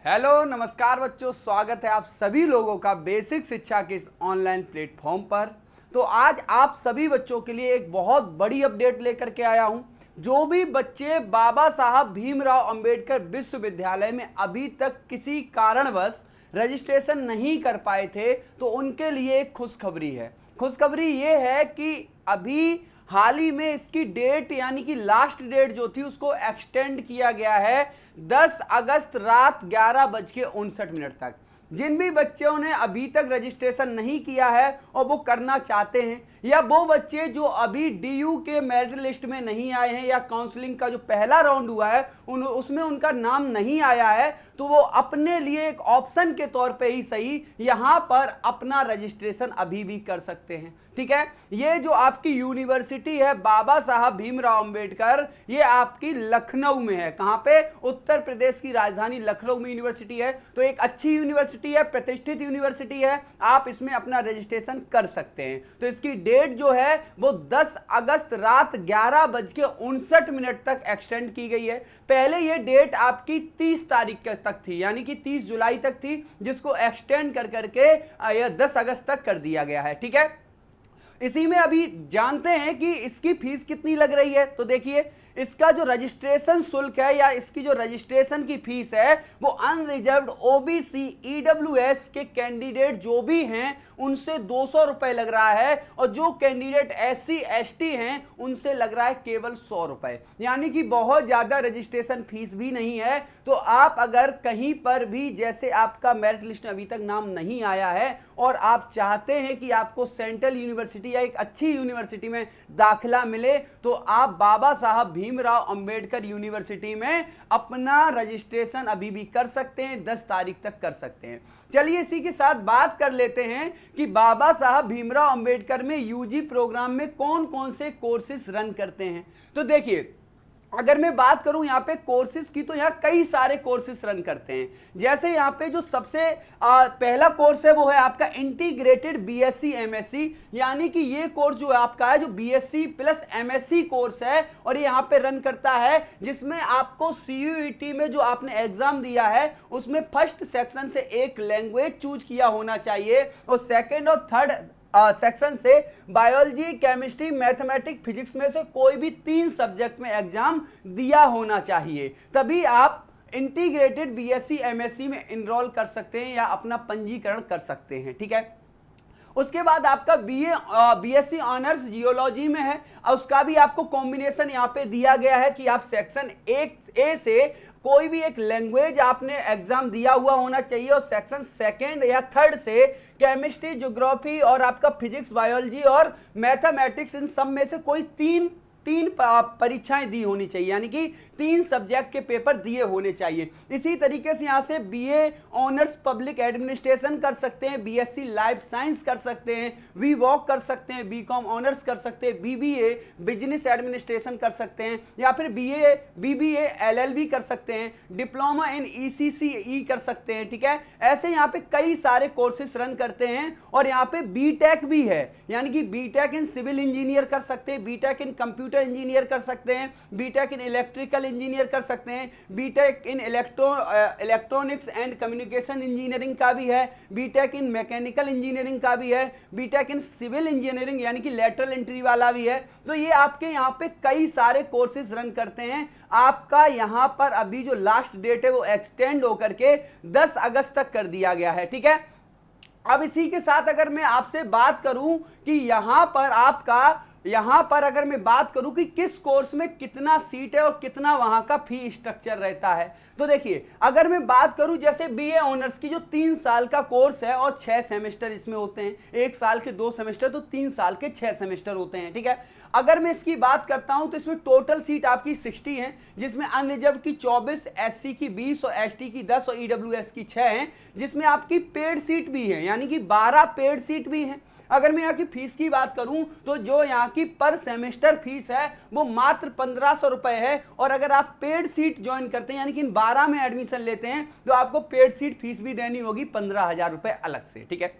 Hello नमस्कार बच्चों, स्वागत है आप सभी लोगों का बेसिक शिक्षा के इस ऑनलाइन प्लेटफॉर्म पर। तो आज आप सभी बच्चों के लिए एक बहुत बड़ी अपडेट लेकर के आया हूं। जो भी बच्चे बाबा साहब भीमराव अंबेडकर विश्वविद्यालय में अभी तक किसी कारणवश रजिस्ट्रेशन नहीं कर पाए थे, तो उनके लिए एक खुशखबरी है। खुशखबरी ये है कि अभी हाल ही में इसकी डेट यानी कि लास्ट डेट जो थी उसको एक्सटेंड किया गया है 10 अगस्त रात 11:59 तक। जिन भी बच्चों ने अभी तक रजिस्ट्रेशन नहीं किया है और वो करना चाहते हैं, या वो बच्चे जो अभी डीयू के मेरिट लिस्ट में नहीं आए हैं या काउंसलिंग का जो पहला राउंड हुआ है उसमें उनका नाम नहीं आया है, तो वो अपने लिए एक ऑप्शन के तौर पे ही सही यहां पर अपना रजिस्ट्रेशन अभी भी कर सकते हैं। ठीक है, ये जो आपकी यूनिवर्सिटी है बाबा साहब भीमराव अंबेडकर, ये आपकी लखनऊ में है। कहां पे? उत्तर प्रदेश की राजधानी लखनऊ में यूनिवर्सिटी है। तो एक अच्छी यूनिवर्सिटी है, प्रतिष्ठित यूनिवर्सिटी है, आप इसमें अपना रजिस्ट्रेशन कर सकते हैं। तो इसकी डेट जो है वो 10 अगस्त रात 11:59 तक एक्सटेंड की गई है। पहले ये डेट आपकी 30 तारीख तक थी, यानी कि 30 जुलाई तक थी, जिसको एक्सटेंड कर करके 10 अगस्त तक कर दिया गया है। ठीक है, इसी में अभी जानते हैं कि इसकी फीस कितनी लग रही है। तो देखिए, इसका जो रजिस्ट्रेशन शुल्क है या इसकी जो रजिस्ट्रेशन की फीस है वो अनरिजर्व्ड ओबीसी ईडब्ल्यूएस के कैंडिडेट जो भी हैं उनसे 200 रुपए लग रहा है, और जो कैंडिडेट एससी एसटी हैं उनसे लग रहा है केवल 100 रुपए, यानी कि बहुत ज्यादा रजिस्ट्रेशन फीस भी नहीं है। तो आप अगर कहीं पर भी, जैसे आपका मेरिट लिस्ट में अभी तक नाम नहीं आया है और आप चाहते हैं कि आपको सेंट्रल यूनिवर्सिटी या एक अच्छी यूनिवर्सिटी में दाखिला मिले, तो आप बाबा साहब भीमराव अंबेडकर यूनिवर्सिटी में अपना रजिस्ट्रेशन अभी भी कर सकते हैं, 10 तारीख तक कर सकते हैं। चलिए इसी के साथ बात कर लेते हैं कि बाबा साहब भीमराव अंबेडकर में यूजी प्रोग्राम में कौन कौन से कोर्सेज रन करते हैं। तो देखिए, अगर मैं बात करूं यहाँ पे कोर्सेज की, तो यहाँ कई सारे कोर्सेज रन करते हैं। जैसे यहाँ पे जो सबसे पहला कोर्स है वो है आपका इंटीग्रेटेड बीएससी एमएससी, यानी कि ये कोर्स जो आपका है जो बीएससी प्लस एमएससी कोर्स है, और ये यहाँ पे रन करता है, जिसमें आपको सीयूईटी में जो आपने एग्जाम दिया है उसमें फर्स्ट सेक्शन से एक लैंग्वेज चूज किया होना चाहिए, और सेकेंड और थर्ड सेक्शन से बायोलॉजी, केमिस्ट्री, मैथमेटिक्स, फिजिक्स में से कोई भी 3 सब्जेक्ट में एग्जाम दिया होना चाहिए। तभी आप इंटीग्रेटेड बीएससी एमएससी में एनरोल कर सकते हैं या अपना पंजीकरण कर सकते हैं। ठीक है, उसके बाद आपका बीएससी ऑनर्स जियोलॉजी में है, और उसका भी आपको कॉम्बिनेशन यहाँ पे दिया गया है कि आप सेक्शन 1A से कोई भी एक लैंग्वेज आपने एग्जाम दिया हुआ होना चाहिए, और सेक्शन 2nd या 3rd से केमिस्ट्री, ज्योग्राफी और आपका फिजिक्स, बायोलॉजी और मैथमेटिक्स, इन सब में से कोई तीन परीक्षाएं दी होनी चाहिए, यानी कि 3 सब्जेक्ट के पेपर दिए होने चाहिए। इसी तरीके से यहां से बीए ऑनर्स पब्लिक एडमिनिस्ट्रेशन कर सकते हैं, बीएससी लाइफ साइंस कर सकते हैं, वी वॉक कर सकते हैं, बीकॉम ऑनर्स कर सकते हैं, बीबीए बिजनेस एडमिनिस्ट्रेशन कर सकते हैं, या फिर बीबीए एलएलबी कर सकते हैं, डिप्लोमा इन ईसीसीई कर सकते हैं। ठीक है, ऐसे यहाँ पे कई सारे कोर्सेस रन करते हैं, और यहाँ पे बीटेक भी है, यानी कि बीटेक इन सिविल इंजीनियर कर सकते हैं, बीटेक इन कंप्यूटर इंजीनियर कर सकते हैं, बीटेक इन इलेक्ट्रिकल इंजीनियर कर सकते हैं, BTech in electronics and communication engineering का भी है, बीटेक इन मैकेनिकल इंजीनियरिंग का भी है, बीटेक इन सिविल इंजीनियरिंग यानी कि लेटरल एंट्री वाला भी है। तो ये आपके यहाँ पे कई सारे कोर्सेज रन करते हैं। आपका यहाँ पर अभी जो लास्ट डेट है वो एक्सटेंड होकर के 10 अगस्त तक कर दिया गया है। ठीक है, अब इसी के साथ अगर मैं आपसे बात करूं कि यहां पर अगर मैं बात करूं कि किस कोर्स में कितना सीट है और कितना वहां का फी स्ट्रक्चर रहता है, तो देखिए, अगर मैं बात करूं जैसे बीए ऑनर्स की जो 3 साल का कोर्स है और 6 सेमेस्टर इसमें होते हैं, 1 साल के 2 सेमेस्टर, तो 3 साल के 6 सेमेस्टर होते हैं। ठीक है, अगर मैं इसकी बात करता हूं तो इसमें टोटल सीट आपकी 60 है, जिसमें अनरिजर्व की 24, एससी की 20 और एसटी की 10 और ईडब्ल्यूएस की 6 हैं, जिसमें आपकी पेड सीट भी है, यानी कि 12 पेड सीट भी हैं। अगर मैं यहाँ की फीस की बात करूं तो जो यहाँ की पर सेमेस्टर फीस है वो मात्र 1500 रुपए है, और अगर आप पेड सीट ज्वाइन करते हैं यानी कि इन 12 में एडमिशन लेते हैं तो आपको पेड सीट फीस भी देनी होगी 15,000 रुपए अलग से। ठीक है,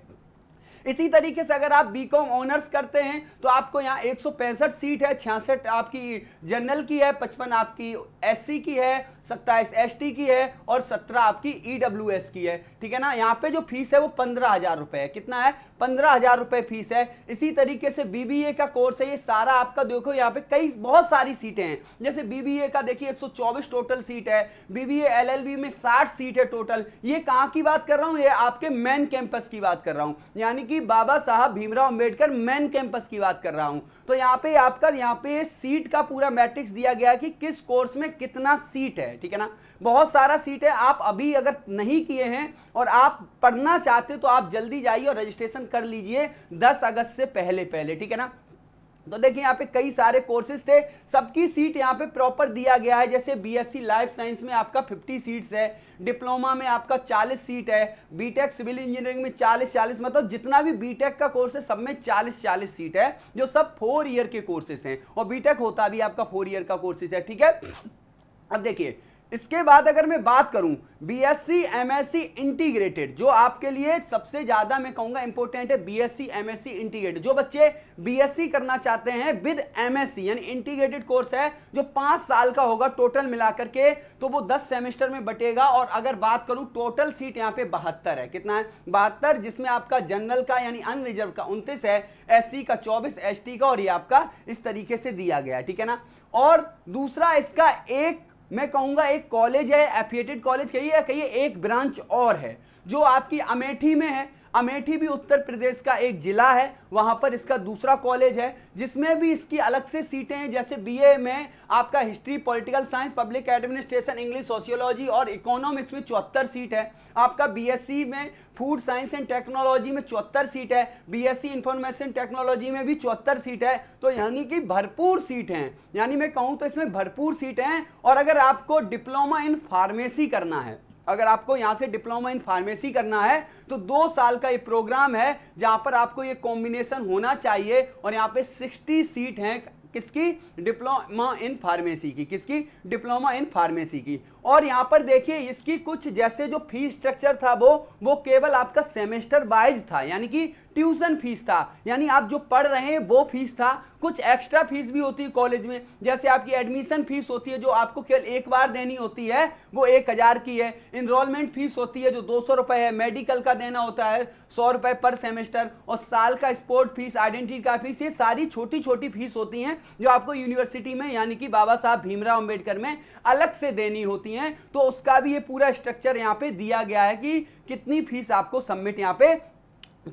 इसी तरीके से अगर आप बीकॉम ऑनर्स करते हैं तो आपको यहाँ 165 सीट है, 66 आपकी जनरल की है, 55 आपकी एससी की है, 27 एसटी की है और 17 आपकी ईडब्ल्यूएस की है, ठीक है ना। यहाँ पे जो फीस है वो 15,000 रुपए है। कितना है? 15,000 रुपए फीस है। इसी तरीके से बीबीए का कोर्स है, ये सारा आपका देखो यहाँ पे कई बहुत सारी सीटें हैं। जैसे बीबीए का देखिए 124 टोटल सीट है, बीबीए एलएलबी में 60 सीट है टोटल। ये कहाँ की बात कर रहा हूँ? ये आपके मेन कैंपस की बात कर रहा हूँ, यानी कि बाबा साहब भीमराव अंबेडकर मेन कैंपस की बात कर रहा हूँ। तो यहाँ पे आपका यहाँ पे सीट का पूरा मैट्रिक्स दिया गया है कि किस कोर्स में कितना सीट है, ठीक है ना। बहुत सारा सीट है। आप अभी अगर नहीं किए हैं और आप पढ़ना चाहते हो तो आप जल्दी जाइए और रजिस्ट्रेशन कर लीजिए 10 अगस्त से पहले पहले, ठीक है ना। तो देखिए यहाँ पे कई सारे कोर्सेज थे, सबकी सीट यहाँ पे प्रॉपर दिया गया है। जैसे बीएससी लाइफ साइंस में आपका 50 सीट्स है, डिप्लोमा में आपका 40 सीट है, बीटेक सिविल इंजीनियरिंग में 40 मतलब जितना भी बीटेक का कोर्स है सब में 40 सीट है, जो सब 4 ईयर के कोर्सेज हैं। और बीटेक होता भी आपका 4 ईयर का कोर्सेज है, ठीक है। अब देखिए इसके बाद अगर मैं बात करूं बीएससी एमएससी इंटीग्रेटेड, जो आपके लिए सबसे ज्यादा मैं कहूंगा इंपॉर्टेंट है, बीएससी एमएससी इंटीग्रेटेड। जो बच्चे बीएससी करना चाहते हैं विद एमएससी यानी इंटीग्रेटेड कोर्स है, जो 5 साल का होगा टोटल मिलाकर के, तो वो 10 सेमेस्टर में बटेगा। और अगर बात करूं टोटल सीट यहाँ पे 72 है। कितना है? 72, जिसमें आपका जनरल का यानी अनरिजर्व का 29 है, एससी का 24, एसटी का, और ये आपका इस तरीके से दिया गया है, ठीक है ना। और दूसरा इसका एक मैं कहूंगा एक कॉलेज है, एफिलिएटेड कॉलेज कहिए एक ब्रांच और है जो आपकी अमेठी में है। अमेठी भी उत्तर प्रदेश का एक जिला है, वहां पर इसका दूसरा कॉलेज है, जिसमें भी इसकी अलग से सीटें हैं। जैसे बीए में आपका history, political science, public administration, English, sociology और इकोनॉमिक्स में 74 सीट है। आपका बीएससी में फूड साइंस एंड टेक्नोलॉजी में 74 सीट है, बीएससी इंफॉर्मेशन टेक्नोलॉजी में भी 74 सीट है। तो यानी कि भरपूर सीट हैं, यानी मैं कहूं तो इसमें भरपूर सीट हैं। और अगर आपको डिप्लोमा इन फार्मेसी करना है, अगर आपको यहां से डिप्लोमा इन फार्मेसी करना है तो 2 साल का ये प्रोग्राम है, जहां पर आपको ये कॉम्बिनेशन होना चाहिए। और यहां पे 60 सीट हैं किसकी? डिप्लोमा इन फार्मेसी की। किसकी? डिप्लोमा इन फार्मेसी की। और यहां पर देखिए इसकी कुछ जैसे जो फीस स्ट्रक्चर था वो केवल आपका सेमेस्टर वाइज था, यानी कि ट्यूशन फीस था, यानी आप जो पढ़ रहे हैं वो फीस था। कुछ एक्स्ट्रा फीस भी होती है कॉलेज में, जैसे आपकी एडमिशन फीस होती है जो आपको केवल एक बार देनी होती है, वो 1000 की है। इनरोलमेंट फीस होती है जो 200 रुपए है। मेडिकल का देना होता है 100 रुपए पर सेमेस्टर। और साल का sport fees, identity card fees, ये सारी छोटी छोटी फीस होती हैं जो आपको यूनिवर्सिटी में यानी कि बाबा साहब भीमराव अंबेडकर में अलग से देनी होती हैं। तो उसका भी ये पूरा स्ट्रक्चर यहाँ पे दिया गया है कि कितनी फीस आपको सबमिट यहाँ पे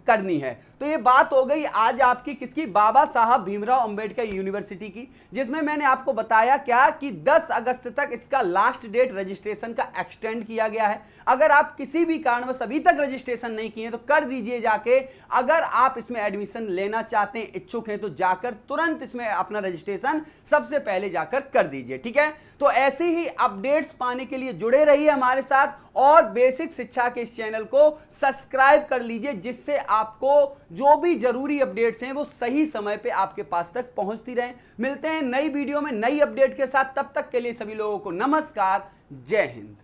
करनी है। तो ये बात हो गई आज आपकी किसकी? बाबा साहब भीमराव अंबेडकर यूनिवर्सिटी की, जिसमें मैंने आपको बताया क्या कि 10 अगस्त तक इसका लास्ट डेट रजिस्ट्रेशन का एक्सटेंड किया गया है। अगर आप किसी भी कारणवश अभी तक रजिस्ट्रेशन नहीं किए तो कर दीजिए जाके। अगर आप इसमें एडमिशन लेना चाहते हैं, इच्छुक हैं, तो जाकर तुरंत इसमें अपना रजिस्ट्रेशन सबसे पहले जाकर कर दीजिए, ठीक है। तो ऐसे ही अपडेट्स पाने के लिए जुड़े रहिए हमारे साथ और बेसिक शिक्षा के इस चैनल को सब्सक्राइब कर लीजिए, जिससे आपको जो भी जरूरी अपडेट्स हैं वो सही समय पे आपके पास तक पहुंचती रहें। मिलते हैं नई वीडियो में नई अपडेट के साथ, तब तक के लिए सभी लोगों को नमस्कार, जय हिंद।